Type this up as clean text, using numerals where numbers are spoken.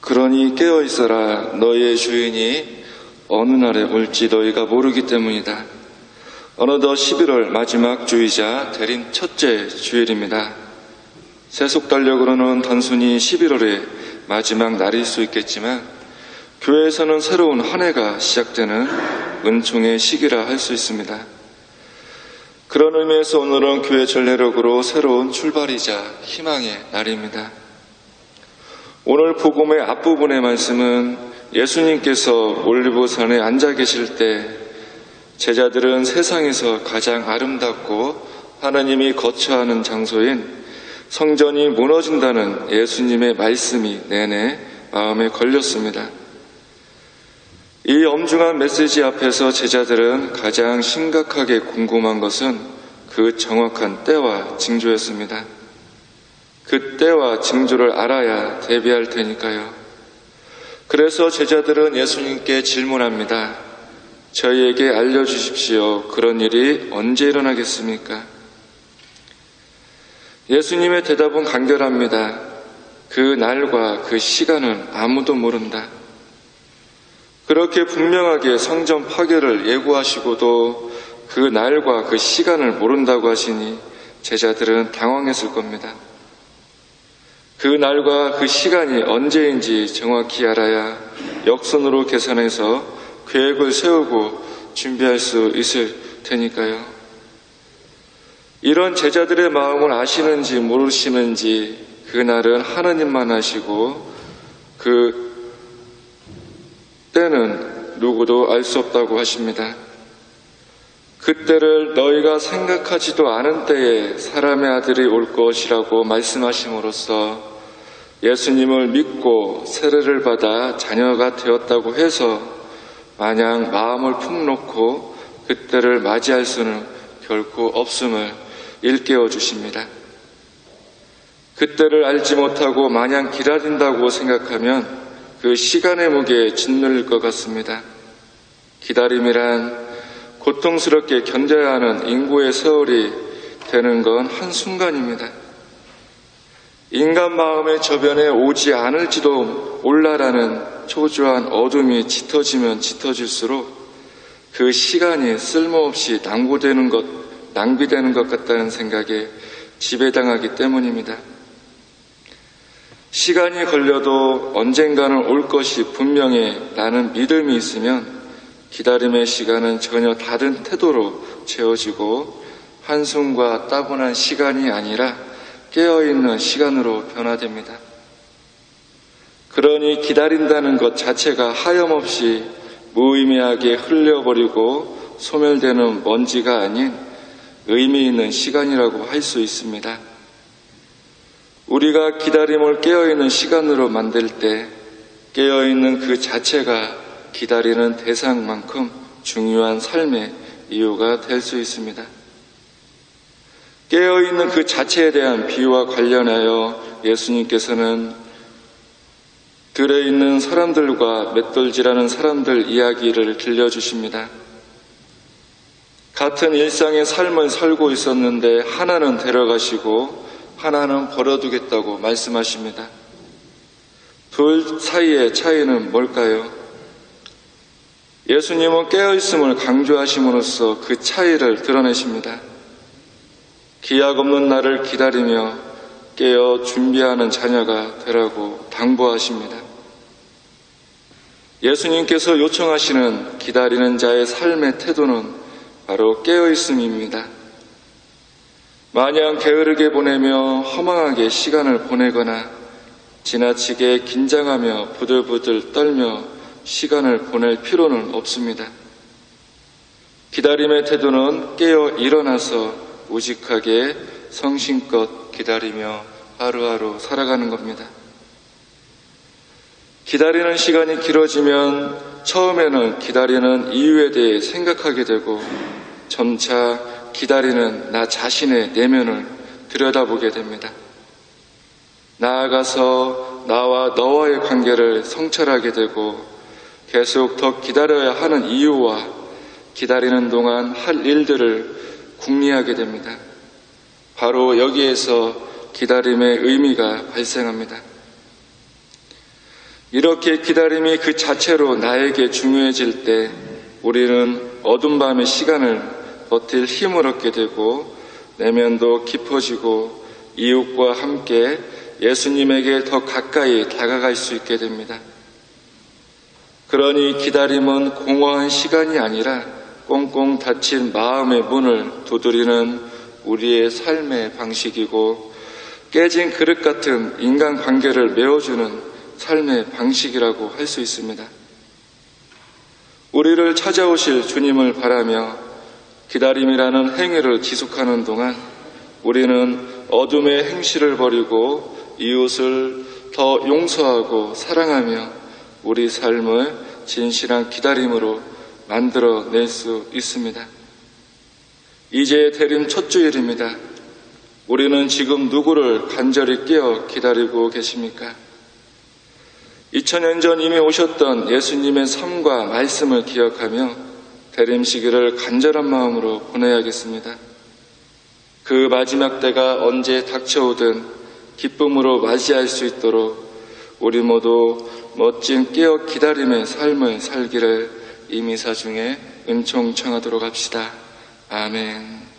그러니 깨어 있어라. 너희의 주인이 어느 날에 올지 너희가 모르기 때문이다. 어느덧 11월 마지막 주이자 대림 첫째 주일입니다. 세속 달력으로는 단순히 11월의 마지막 날일 수 있겠지만 교회에서는 새로운 한 해가 시작되는 은총의 시기라 할 수 있습니다. 그런 의미에서 오늘은 교회 전례력으로 새로운 출발이자 희망의 날입니다. 오늘 복음의 앞부분의 말씀은 예수님께서 올리브산에 앉아 계실 때 제자들은 세상에서 가장 아름답고 하나님이 거처하는 장소인 성전이 무너진다는 예수님의 말씀이 내내 마음에 걸렸습니다. 이 엄중한 메시지 앞에서 제자들은 가장 심각하게 궁금한 것은 그 정확한 때와 징조였습니다. 그 때와 징조를 알아야 대비할 테니까요. 그래서 제자들은 예수님께 질문합니다. 저희에게 알려주십시오. 그런 일이 언제 일어나겠습니까? 예수님의 대답은 간결합니다. 그 날과 그 시간은 아무도 모른다. 그렇게 분명하게 성전 파괴를 예고하시고도 그 날과 그 시간을 모른다고 하시니 제자들은 당황했을 겁니다. 그 날과 그 시간이 언제인지 정확히 알아야 역선으로 계산해서 계획을 세우고 준비할 수 있을 테니까요. 이런 제자들의 마음을 아시는지 모르시는지 그날은 하나님만 아시고 그 때는 누구도 알 수 없다고 하십니다. 그때를 너희가 생각하지도 않은 때에 사람의 아들이 올 것이라고 말씀하심으로써 예수님을 믿고 세례를 받아 자녀가 되었다고 해서 마냥 마음을 푹 놓고 그때를 맞이할 수는 결코 없음을 일깨워 주십니다. 그때를 알지 못하고 마냥 기다린다고 생각하면 그 시간의 무게에 짓눌릴 것 같습니다. 기다림이란 고통스럽게 견뎌야 하는 인고의 세월이 되는 건 한순간입니다. 인간 마음의 저변에 오지 않을지도 몰라라는 초조한 어둠이 짙어지면 짙어질수록 그 시간이 쓸모없이 낭비되는 것 같다는 생각에 지배당하기 때문입니다. 시간이 걸려도 언젠가는 올 것이 분명해 라는 믿음이 있으면 기다림의 시간은 전혀 다른 태도로 채워지고 한숨과 따분한 시간이 아니라 깨어있는 시간으로 변화됩니다. 그러니 기다린다는 것 자체가 하염없이 무의미하게 흘려버리고 소멸되는 먼지가 아닌 의미 있는 시간이라고 할 수 있습니다. 우리가 기다림을 깨어있는 시간으로 만들 때 깨어있는 그 자체가 기다리는 대상만큼 중요한 삶의 이유가 될 수 있습니다. 깨어있는 그 자체에 대한 비유와 관련하여 예수님께서는 들에 있는 사람들과 맷돌질하는 사람들 이야기를 들려주십니다. 같은 일상의 삶을 살고 있었는데 하나는 데려가시고 하나는 버려두겠다고 말씀하십니다. 둘 사이의 차이는 뭘까요? 예수님은 깨어있음을 강조하심으로써 그 차이를 드러내십니다. 기약 없는 날을 기다리며 깨어 준비하는 자녀가 되라고 당부하십니다. 예수님께서 요청하시는 기다리는 자의 삶의 태도는 바로 깨어있음입니다. 마냥 게으르게 보내며 허망하게 시간을 보내거나 지나치게 긴장하며 부들부들 떨며 시간을 보낼 필요는 없습니다. 기다림의 태도는 깨어 일어나서 우직하게 성심껏 기다리며 하루하루 살아가는 겁니다. 기다리는 시간이 길어지면 처음에는 기다리는 이유에 대해 생각하게 되고 점차 기다리는 나 자신의 내면을 들여다보게 됩니다. 나아가서 나와 너와의 관계를 성찰하게 되고 계속 더 기다려야 하는 이유와 기다리는 동안 할 일들을 궁리하게 됩니다. 바로 여기에서 기다림의 의미가 발생합니다. 이렇게 기다림이 그 자체로 나에게 중요해질 때 우리는 어둠 밤의 시간을 버틸 힘을 얻게 되고 내면도 깊어지고 이웃과 함께 예수님에게 더 가까이 다가갈 수 있게 됩니다. 그러니 기다림은 공허한 시간이 아니라 꽁꽁 닫힌 마음의 문을 두드리는 우리의 삶의 방식이고 깨진 그릇 같은 인간관계를 메워주는 삶의 방식이라고 할 수 있습니다. 우리를 찾아오실 주님을 바라며 기다림이라는 행위를 지속하는 동안 우리는 어둠의 행실을 버리고 이웃을 더 용서하고 사랑하며 우리 삶을 진실한 기다림으로 만들어낼 수 있습니다. 이제 대림 첫 주일입니다. 우리는 지금 누구를 간절히 깨어 기다리고 계십니까? 2000년 전 이미 오셨던 예수님의 삶과 말씀을 기억하며 대림 시기를 간절한 마음으로 보내야겠습니다. 그 마지막 때가 언제 닥쳐오든 기쁨으로 맞이할 수 있도록 우리 모두 멋진 깨어 기다림의 삶을 살기를 이 미사 중에 은총 청하도록 합시다. 아멘.